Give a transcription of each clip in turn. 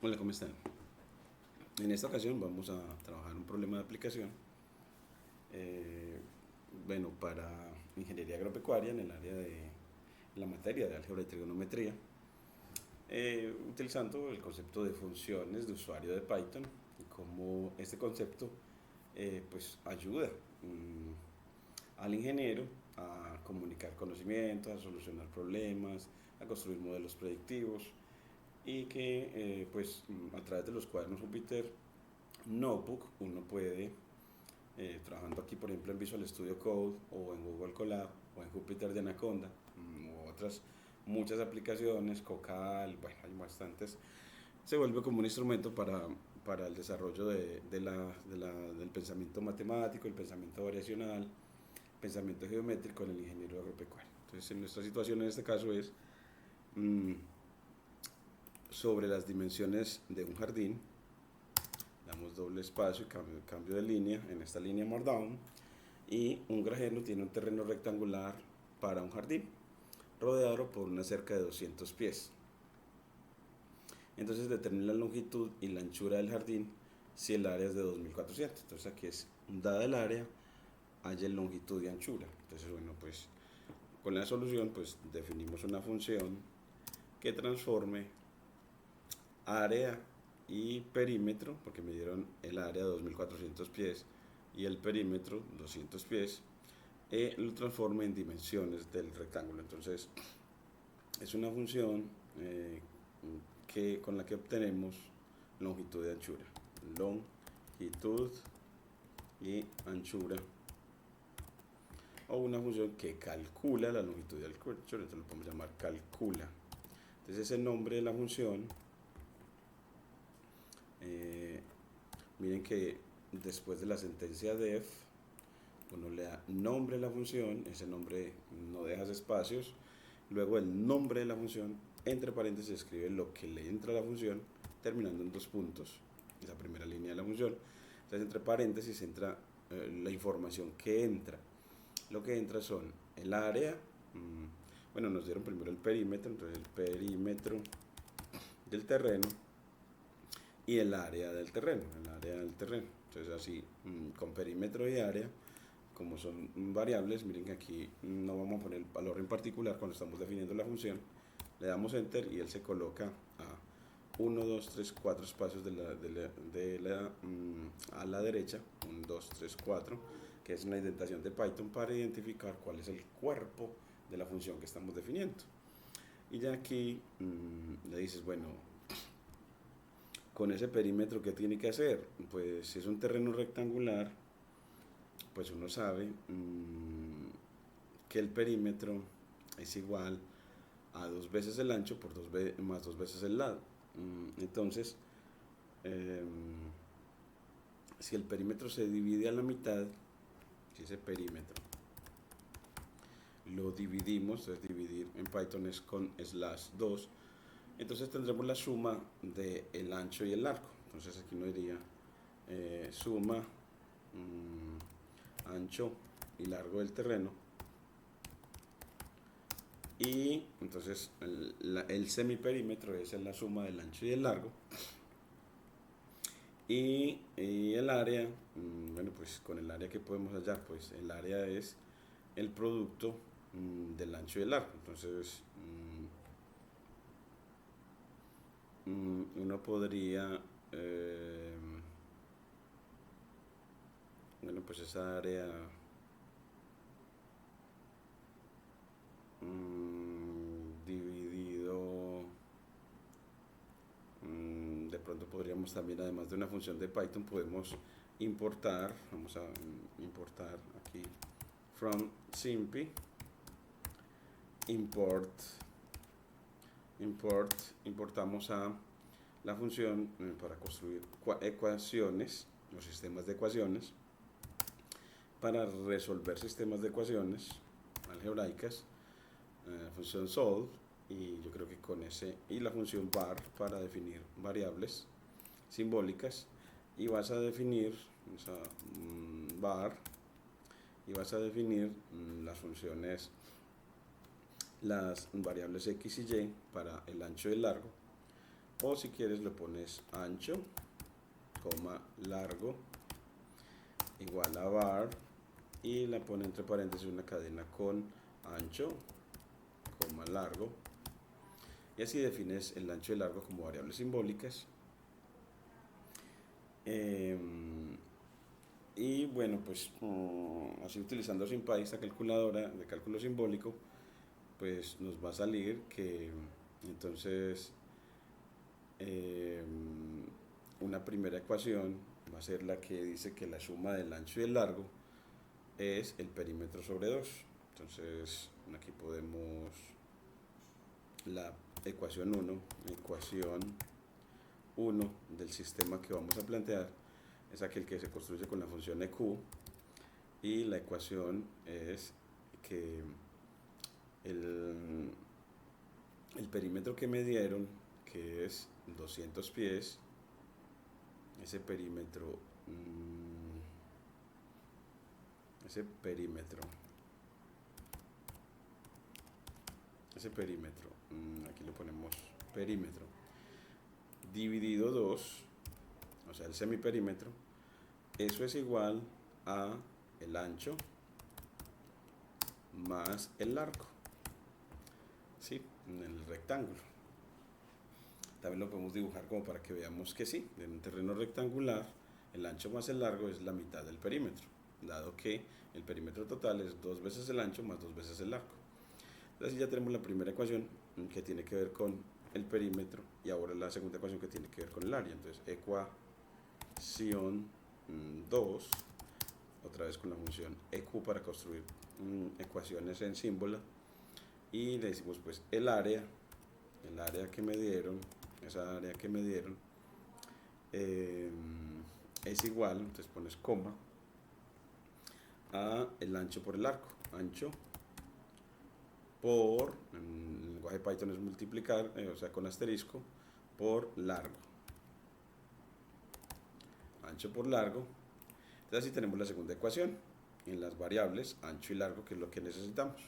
Hola, ¿cómo están? En esta ocasión vamos a trabajar un problema de aplicación, eh, para ingeniería agropecuaria en el área de la materia de álgebra y trigonometría, utilizando el concepto de funciones de usuario de Python y cómo este concepto pues ayuda al ingeniero a comunicar conocimientos, a solucionar problemas, a construir modelos predictivos y que a través de los cuadernos Jupyter Notebook uno puede, trabajando aquí por ejemplo en Visual Studio Code o en Google Colab o en Jupyter de Anaconda o otras muchas aplicaciones, Cocal, bueno, hay bastantes, se vuelve como un instrumento para el desarrollo del pensamiento matemático, el pensamiento variacional, pensamiento geométrico en el ingeniero agropecuario. Entonces, en nuestra situación en este caso es mmm, sobre las dimensiones de un jardín. Damos doble espacio y cambio de línea en esta línea Markdown. Y un grajeno tiene un terreno rectangular para un jardín, rodeado por una cerca de 200 pies. Entonces determina la longitud y la anchura del jardín si el área es de 2400. Entonces aquí es, dada el área, haya longitud y anchura. Entonces pues con la solución pues definimos una función que transforme área y perímetro, porque me dieron el área de 2400 pies y el perímetro 200 pies, lo transforme en dimensiones del rectángulo. Entonces es una función con la que obtenemos longitud y anchura. Longitud y anchura, o una función que calcula la longitud y anchura, entonces lo podemos llamar calcula. Entonces ese nombre de la función, miren que después de la sentencia def uno le da nombre a la función, ese nombre no dejas espacios, luego el nombre de la función, entre paréntesis escribe lo que le entra a la función, terminando en dos puntos, esa primera línea de la función. Entonces entre paréntesis entra la información que entra. Lo que entra son el área, nos dieron primero el perímetro, entonces el perímetro del terreno y el área del terreno, Entonces así, con perímetro y área, como son variables, miren que aquí no vamos a poner el valor en particular cuando estamos definiendo la función, le damos enter y él se coloca a 1, 2, 3, 4 espacios a la derecha, 1, 2, 3, 4, que es una indentación de Python para identificar cuál es el cuerpo de la función que estamos definiendo. Y ya aquí le dices, bueno, con ese perímetro, ¿qué tiene que hacer? Pues si es un terreno rectangular, pues uno sabe que el perímetro es igual a 2 veces el ancho por más 2 veces el lado. Entonces, si el perímetro se divide a la mitad, si ese perímetro lo dividimos, entonces dividir en Python es con /2, entonces tendremos la suma del ancho y el largo. Entonces aquí uno diría suma ancho y largo del terreno, y entonces el semiperímetro es la suma del ancho y el largo, y el área, pues con el área que podemos hallar, pues el área es el producto del ancho y el largo. Entonces uno podría, pues esa área dividido, de pronto podríamos también, además de una función de Python, podemos importar, vamos a importar aquí from simpy importamos a la función para construir ecuaciones, los sistemas de ecuaciones, para resolver sistemas de ecuaciones algebraicas, función solve, y yo creo que con ese, y la función var para definir variables simbólicas, y vas a definir var, y vas a definir las funciones, las variables x y y para el ancho y el largo, o si quieres le pones ancho, coma, largo, igual a var, y la pone entre paréntesis una cadena con ancho, coma, largo, y así defines el ancho y el largo como variables simbólicas. Y bueno, pues así utilizando SymPy, esta calculadora de cálculo simbólico, pues nos va a salir que entonces una primera ecuación va a ser la que dice que la suma del ancho y el largo es el perímetro sobre 2. Entonces aquí podemos la ecuación 1 del sistema que vamos a plantear es aquel que se construye con la función EQ, y la ecuación es que el perímetro que me dieron, que es 200 pies, ese perímetro aquí le ponemos perímetro dividido 2, o sea el semiperímetro, eso es igual a el ancho más el largo, ¿sí? En el rectángulo. También lo podemos dibujar como para que veamos que sí, en un terreno rectangular el ancho más el largo es la mitad del perímetro, dado que el perímetro total es 2 veces el ancho más 2 veces el largo. Entonces ya tenemos la primera ecuación que tiene que ver con el perímetro, y ahora la segunda ecuación que tiene que ver con el área. Entonces ecuación 2, otra vez con la función EQ para construir ecuaciones en símbolo, y le decimos pues el área que me dieron, esa área que me dieron es igual, entonces pones coma, a el ancho por el largo, ancho por, en el lenguaje Python es multiplicar, o sea con asterisco, por largo, ancho por largo. Entonces así tenemos la segunda ecuación en las variables ancho y largo, que es lo que necesitamos.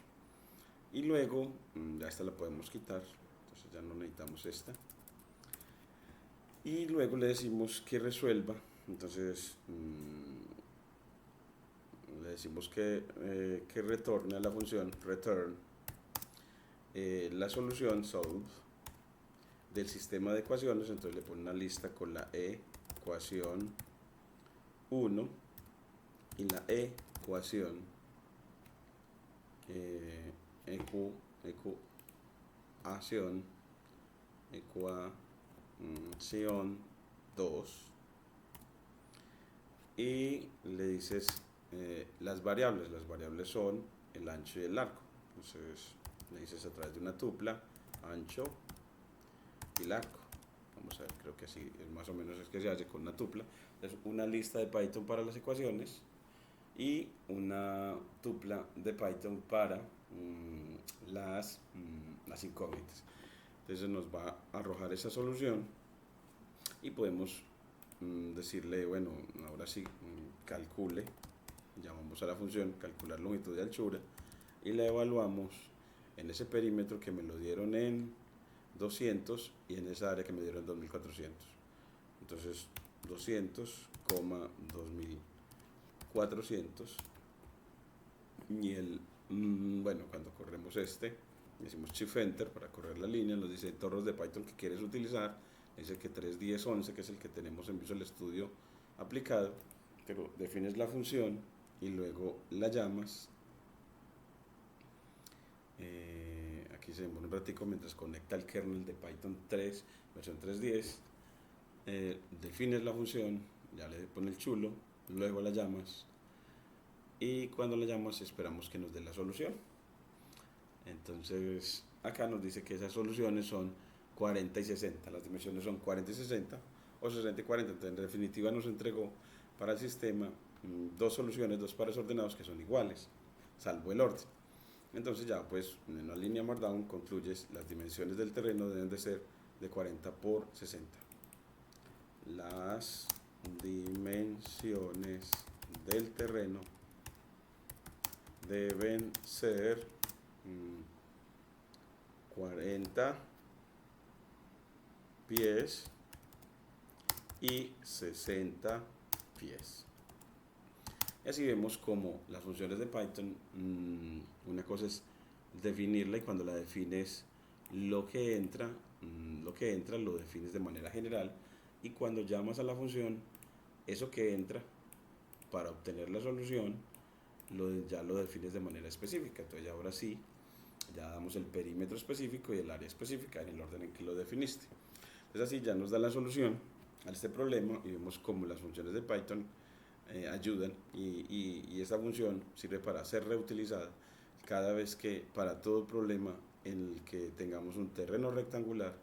Y luego ya esta la podemos quitar, entonces ya no necesitamos esta, y luego le decimos que resuelva. Entonces le decimos que retorne a la función return la solución solve del sistema de ecuaciones. Entonces le pone una lista con la ecuación 1 y la ecuación ecuación 2, y le dices las variables son el ancho y el largo. Entonces le dices a través de una tupla ancho y largo. Vamos a ver, creo que así es más o menos es que se hace con una tupla. Es una lista de Python para las ecuaciones y una tupla de Python para las incógnitas. Entonces nos va a arrojar esa solución y podemos decirle, bueno, ahora sí, calcule, llamamos a la función calcular longitud y anchura, y la evaluamos en ese perímetro que me lo dieron en 200 y en esa área que me dieron en 2400. Entonces 200, 2400, y bueno, cuando corremos decimos Shift Enter para correr la línea, nos dice torros de Python que quieres utilizar, dice que 3.10.11, que es el que tenemos en Visual Studio aplicado, pero defines la función y luego la llamas. Aquí se demora un ratico mientras conecta el kernel de Python 3, versión 3.10. Defines la función, ya le pone el chulo, luego la llamas, y cuando la llamas esperamos que nos dé la solución. Entonces acá nos dice que esas soluciones son 40 y 60, las dimensiones son 40 y 60 o 60 y 40. Entonces en definitiva nos entregó para el sistema dos soluciones, dos pares ordenados que son iguales, salvo el orden. Entonces ya pues en una línea Markdown concluyes las dimensiones del terreno deben de ser de 40 por 60. Las dimensiones del terreno deben ser 40 pies y 60 pies. Y así vemos como las funciones de Python, una cosa es definirla, y cuando la defines lo que entra, lo defines de manera general, y cuando llamas a la función, eso que entra para obtener la solución, ya lo defines de manera específica. Entonces ahora sí, ya damos el perímetro específico y el área específica en el orden en que lo definiste. Entonces así ya nos da la solución a este problema, y vemos cómo las funciones de Python ayudan, y esta función sirve para ser reutilizada cada vez que, para todo problema en el que tengamos un terreno rectangular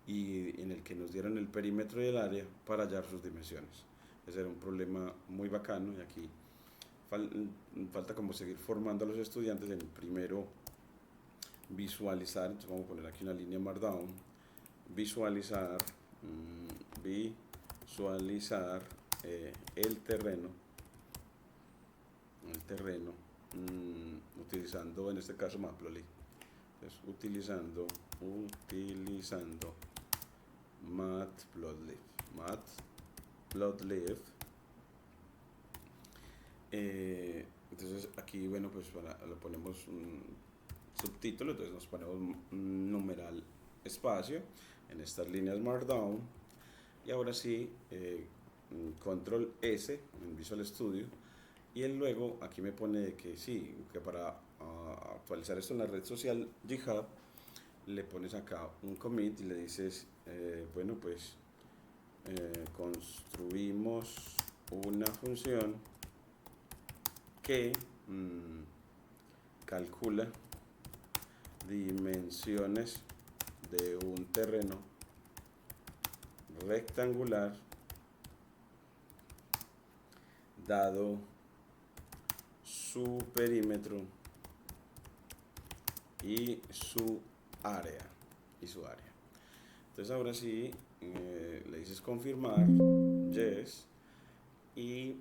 y en el que nos dieron el perímetro y el área para hallar sus dimensiones. Ese era un problema muy bacano, y aquí falta como seguir formando a los estudiantes en el primero visualizar. Entonces vamos a poner aquí una línea Markdown, visualizar el terreno utilizando en este caso Matplotlib. Entonces, utilizando Matplotlib. Entonces aquí, bueno, pues le ponemos un subtítulo. Entonces nos ponemos un numeral espacio en estas líneas Markdown, y ahora sí, control S en Visual Studio, y luego aquí me pone que sí, que para actualizar esto en la red social GitHub, le pones acá un commit y le dices, bueno, pues construimos una función que calcula dimensiones de un terreno rectangular dado su perímetro y su área. Entonces ahora sí, le dices confirmar, yes, y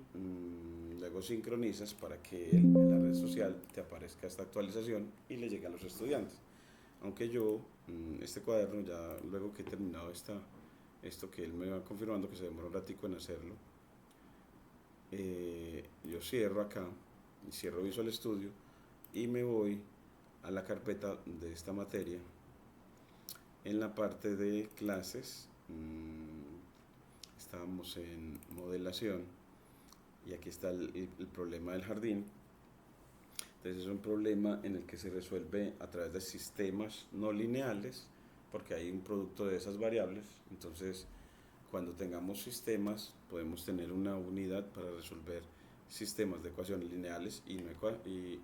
luego sincronizas para que en la red social te aparezca esta actualización y le llegue a los estudiantes. Aunque yo, este cuaderno, ya luego que he terminado esto que él me va confirmando, que se demora un ratico en hacerlo, yo cierro acá, cierro Visual Studio y me voy a la carpeta de esta materia. En la parte de clases, estábamos en modelación, y aquí está el problema del jardín. Entonces es un problema en el que se resuelve a través de sistemas no lineales, porque hay un producto de esas variables. Entonces, cuando tengamos sistemas, podemos tener una unidad para resolver sistemas de ecuaciones lineales y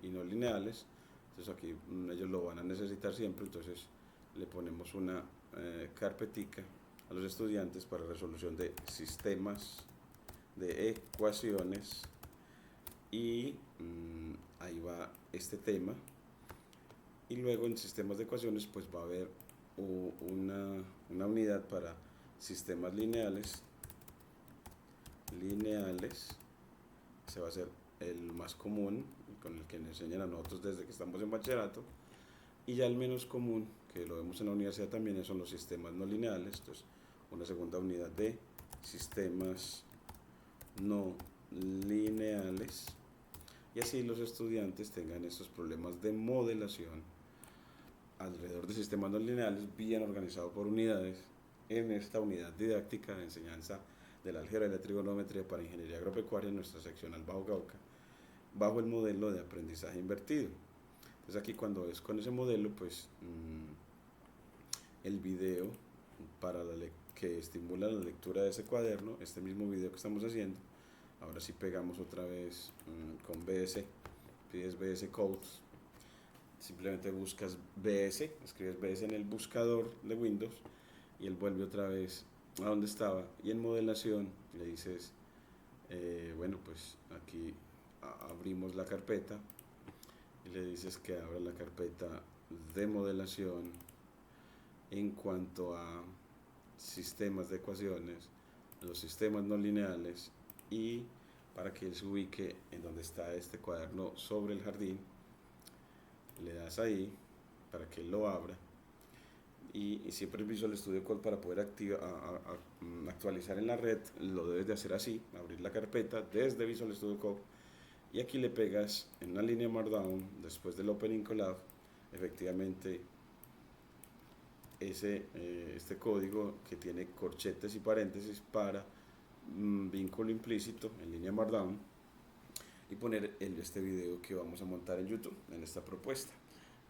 no lineales. Entonces aquí ellos lo van a necesitar siempre. Entonces le ponemos una carpetica a los estudiantes para resolución de sistemas de ecuaciones, y ahí va este tema. Y luego en sistemas de ecuaciones pues va a haber una unidad para sistemas lineales. Se va a hacer el más común, con el que nos enseñan a nosotros desde que estamos en bachillerato, y ya el menos común, que lo vemos en la universidad también, son los sistemas no lineales. Entonces una segunda unidad de sistemas no lineales, y así los estudiantes tengan estos problemas de modelación alrededor de sistemas no lineales bien organizados por unidades en esta unidad didáctica de enseñanza del álgebra y la trigonometría para ingeniería agropecuaria en nuestra seccional Bajo Cauca, bajo el modelo de aprendizaje invertido. Entonces aquí, cuando es con ese modelo, pues el video que estimula la lectura de ese cuaderno, este mismo video que estamos haciendo, ahora sí pegamos otra vez con BS, pides BS Codes, simplemente buscas BS, escribes BS en el buscador de Windows, y él vuelve otra vez a donde estaba, y en modelación le dices, bueno, pues aquí abrimos la carpeta, y le dices que abra la carpeta de modelación en cuanto a sistemas de ecuaciones, los sistemas no lineales, y para que él se ubique en donde está este cuaderno sobre el jardín, le das ahí para que él lo abra. y siempre el Visual Studio Code para poder actualizar en la red lo debes de hacer así, abrir la carpeta desde Visual Studio Code y aquí le pegas en una línea Markdown después del Opening Collab efectivamente este código que tiene corchetes y paréntesis para vínculo implícito en línea Markdown y poner este video que vamos a montar en YouTube en esta propuesta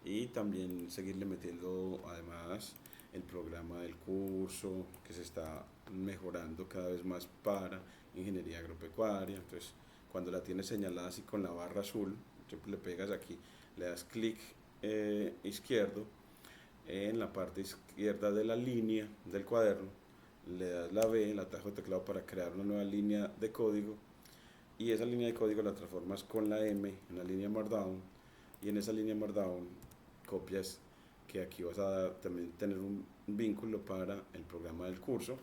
y también seguirle metiendo además el programa del curso que se está mejorando cada vez más para ingeniería agropecuaria. Entonces cuando la tienes señalada así con la barra azul, siempre le pegas aquí, le das clic izquierdo en la parte izquierda de la línea del cuaderno, le das la B, el atajo de teclado para crear una nueva línea de código y esa línea de código la transformas con la M en la línea Markdown y en esa línea Markdown copias que aquí vas a también tener un vínculo para el programa del curso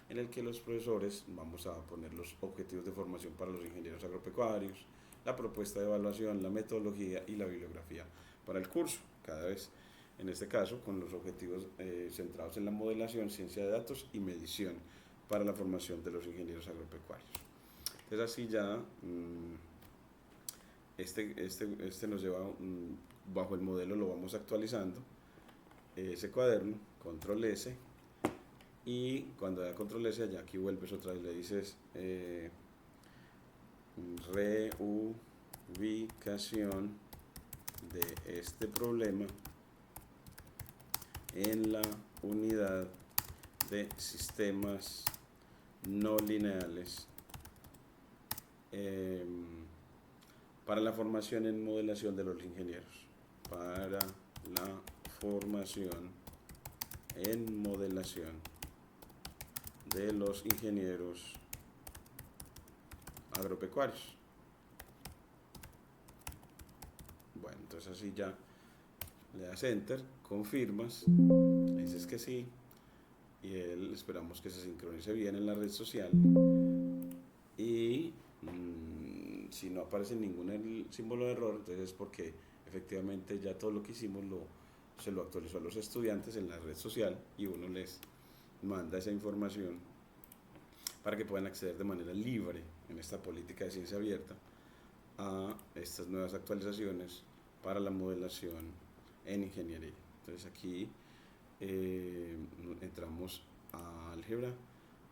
en el que los profesores vamos a poner los objetivos de formación para los ingenieros agropecuarios, la propuesta de evaluación, la metodología y la bibliografía para el curso, cada vez en este caso con los objetivos centrados en la modelación, ciencia de datos y medición para la formación de los ingenieros agropecuarios. Entonces así ya este nos lleva bajo el modelo, lo vamos actualizando, ese cuaderno, control S, y cuando da control S, allá aquí vuelves otra vez, le dices reubicación de este problema en la unidad de sistemas no lineales para la formación en modelación de los ingenieros, para la formación en modelación de los ingenieros agropecuarios. Bueno, entonces así ya le das enter, confirmas, le dices que sí y él esperamos que se sincronice bien en la red social y si no aparece ningún símbolo de error, entonces es porque efectivamente ya todo lo que hicimos se lo actualizó a los estudiantes en la red social y uno les manda esa información para que puedan acceder de manera libre en esta política de ciencia abierta a estas nuevas actualizaciones para la modelación en ingeniería. Entonces aquí entramos a álgebra,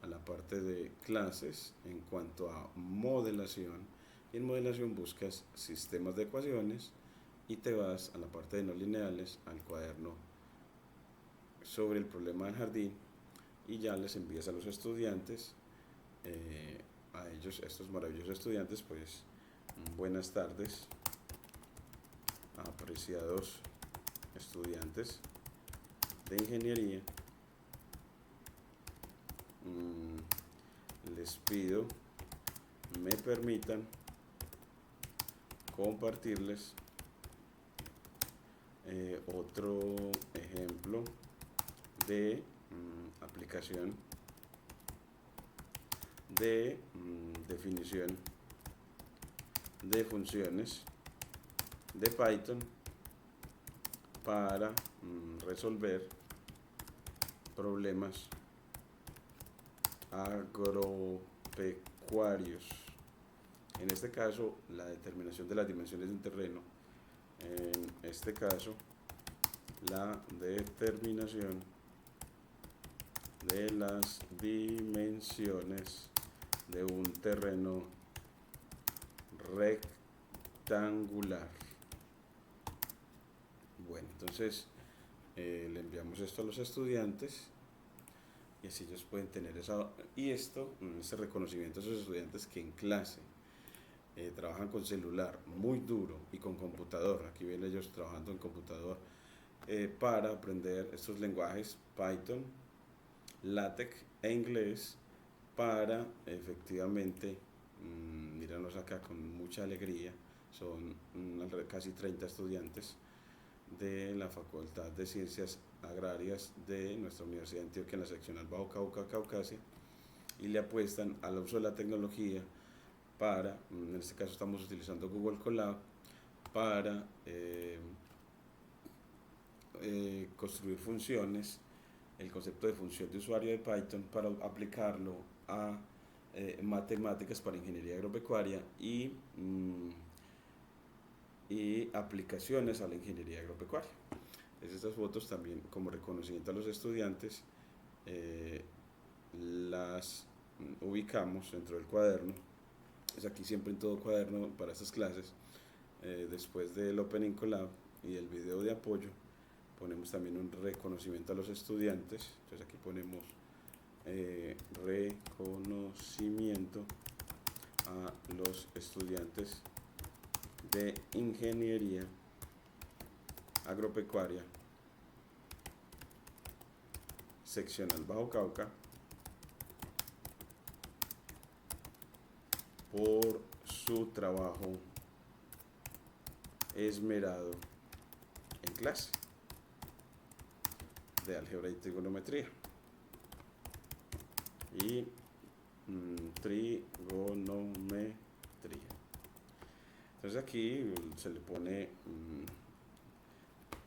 a la parte de clases en cuanto a modelación, y en modelación buscas sistemas de ecuaciones y te vas a la parte de no lineales, al cuaderno sobre el problema del jardín y ya les envías a los estudiantes, a ellos, estos maravillosos estudiantes, pues buenas tardes, apreciados estudiantes de ingeniería, les pido me permitan compartirles otro ejemplo de aplicación de definición de funciones de Python para resolver problemas agropecuarios. En este caso, la determinación de las dimensiones de un terreno. En este caso, la determinación de las dimensiones de un terreno rectangular. Bueno, entonces le enviamos esto a los estudiantes y así ellos pueden tener este reconocimiento a esos estudiantes que en clase trabajan con celular muy duro y con computador. Aquí ven ellos trabajando en computador para aprender estos lenguajes Python, LaTeX e inglés para efectivamente, míranos acá con mucha alegría, son casi 30 estudiantes de la Facultad de Ciencias Agrarias de nuestra Universidad de Antioquia en la seccional Bajo Cauca, Caucasia, y le apuestan al uso de la tecnología para, en este caso estamos utilizando Google Colab para construir funciones el concepto de función de usuario de Python para aplicarlo a matemáticas para ingeniería agropecuaria y aplicaciones a la ingeniería agropecuaria. Estas fotos también como reconocimiento a los estudiantes las ubicamos dentro del cuaderno. Es aquí siempre en todo cuaderno para estas clases, después del Opening Collab y el video de apoyo, ponemos también un reconocimiento a los estudiantes. Entonces aquí ponemos reconocimiento a los estudiantes de ingeniería agropecuaria seccional Bajo Cauca por su trabajo esmerado en clase de álgebra y trigonometría y trigonometría. Entonces aquí se le pone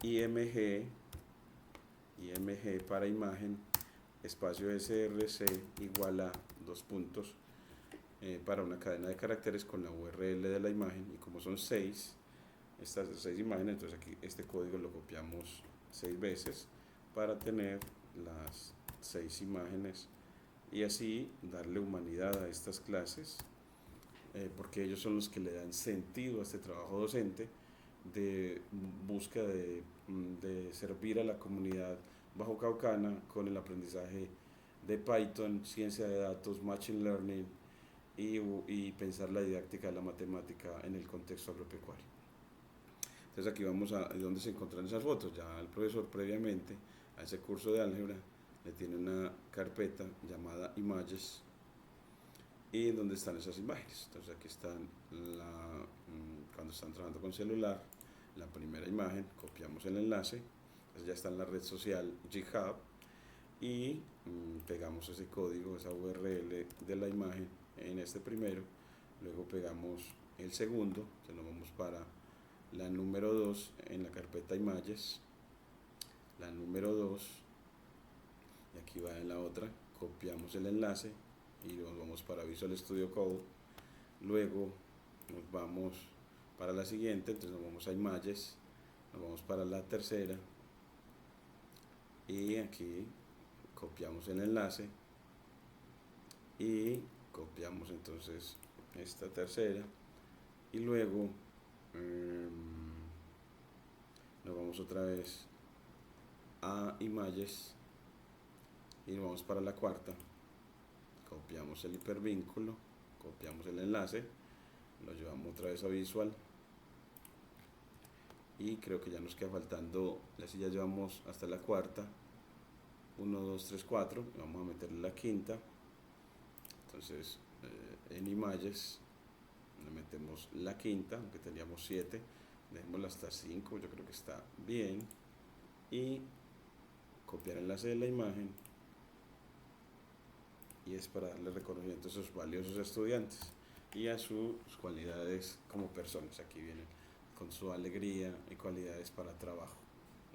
IMG para imagen, espacio src igual a 2 puntos para una cadena de caracteres con la URL de la imagen, y como son 6, estas 6 imágenes, entonces aquí este código lo copiamos 6 veces para tener las 6 imágenes y así darle humanidad a estas clases, porque ellos son los que le dan sentido a este trabajo docente de búsqueda de servir a la comunidad bajocaucana con el aprendizaje de Python, ciencia de datos, Machine Learning y pensar la didáctica de la matemática en el contexto agropecuario. Entonces aquí vamos a donde se encuentran esas fotos. Ya el profesor previamente a ese curso de álgebra le tiene una carpeta llamada Images y donde están esas imágenes. Entonces aquí están cuando están trabajando con celular, la primera imagen, copiamos el enlace, entonces ya está en la red social GitHub y pegamos ese código, esa URL de la imagen en este primero, luego pegamos el segundo, entonces nos vamos para la número 2 en la carpeta Images, la número 2, y aquí va en la otra, copiamos el enlace y nos vamos para Visual Studio Code, luego nos vamos para la siguiente, entonces nos vamos a Images, nos vamos para la tercera y aquí copiamos el enlace y copiamos entonces esta tercera y luego nos vamos otra vez a Images y nos vamos para la cuarta, copiamos el hipervínculo, copiamos el enlace, lo llevamos otra vez a Visual y creo que ya nos queda faltando, así ya llevamos hasta la cuarta, 1, 2, 3, 4, vamos a meterle la quinta. Entonces en Images le metemos la quinta, aunque teníamos 7, dejémosla hasta 5, yo creo que está bien, y copiar el enlace de la imagen, y es para darle reconocimiento a esos valiosos estudiantes y a sus cualidades como personas. Aquí vienen con su alegría y cualidades para trabajo.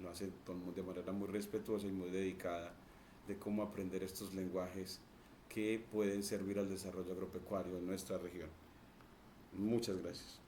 Lo hace de manera muy respetuosa y muy dedicada de cómo aprender estos lenguajes que pueden servir al desarrollo agropecuario en nuestra región. Muchas gracias.